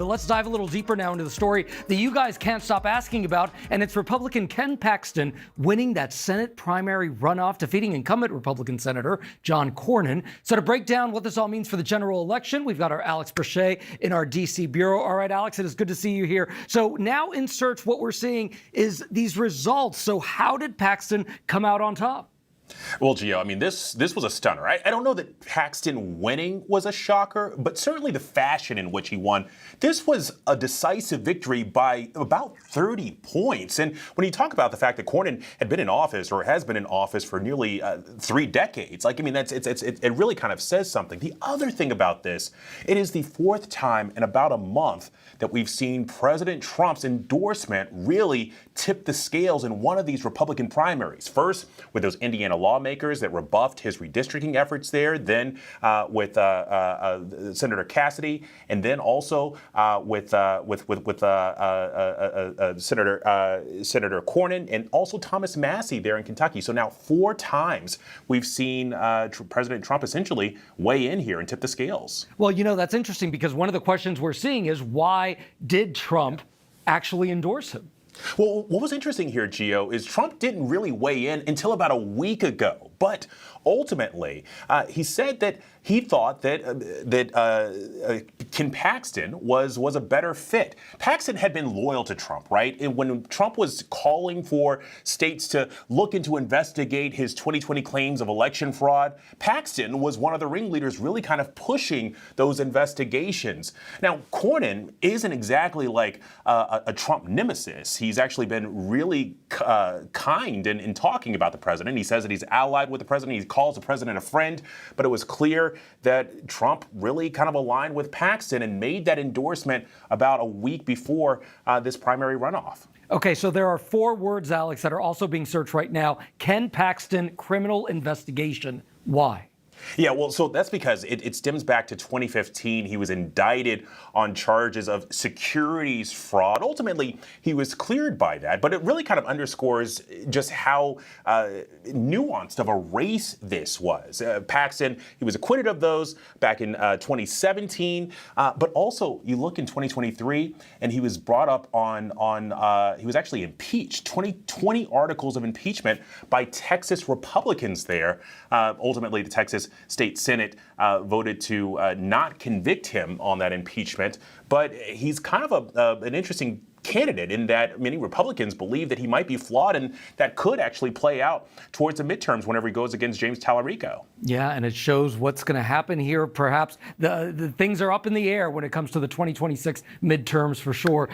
But let's dive a little deeper now into the story that you guys can't stop asking about, and it's Republican Ken Paxton winning that Senate primary runoff, defeating incumbent Republican Senator John Cornyn. So to break down what this all means for the general election, we've got our Alex Presha in our D.C. bureau. All right, Alex, it is good to see you here. So now in search, what we're seeing is these results. So how did Paxton come out on top? Well, Gio, I mean, this was a stunner. I don't know that Paxton winning was a shocker, but certainly the fashion in which he won. This was a decisive victory by about 30 points. And when you talk about the fact that Cornyn had been in office or has been in office for nearly 3 decades, it really kind of says something. The other thing about this, it is the 4th time in about a month that we've seen President Trump's endorsement really tip the scales in one of these Republican primaries. First, with those Indiana lawmakers that rebuffed his redistricting efforts there, then with Senator Cassidy, and then also with Senator Cornyn, and also Thomas Massie there in Kentucky. So now 4 times we've seen President Trump essentially weigh in here and tip the scales. Well, you know, that's interesting because one of the questions we're seeing is why did Trump actually endorse him? Well, what was interesting here, Gio, is Trump didn't really weigh in until about a week ago. But ultimately, he said that he thought that Ken Paxton was a better fit. Paxton had been loyal to Trump, right? And when Trump was calling for states to look into investigate his 2020 claims of election fraud, Paxton was one of the ringleaders really kind of pushing those investigations. Now, Cornyn isn't exactly like a Trump nemesis. He's actually been really kind in talking about the president. He says that he's allied with the president. He calls the president a friend. But it was clear that Trump really kind of aligned with Paxton and made that endorsement about a week before this primary runoff. Okay, so there are 4 words, Alex, that are also being searched right now. Ken Paxton, criminal investigation. Why? Yeah, well, so that's because it stems back to 2015. He was indicted on charges of securities fraud. Ultimately, he was cleared by that, but it really kind of underscores just how nuanced of a race this was. Paxton, he was acquitted of those back in 2017, but also you look in 2023, and he was brought up he was actually impeached, 20 articles of impeachment by Texas Republicans there. Ultimately, the Texas State Senate voted to not convict him on that impeachment. But he's kind of an interesting candidate in that many Republicans believe that he might be flawed, and that could actually play out towards the midterms whenever he goes against James Tallarico. Yeah, and it shows what's going to happen here. Perhaps the things are up in the air when it comes to the 2026 midterms for sure.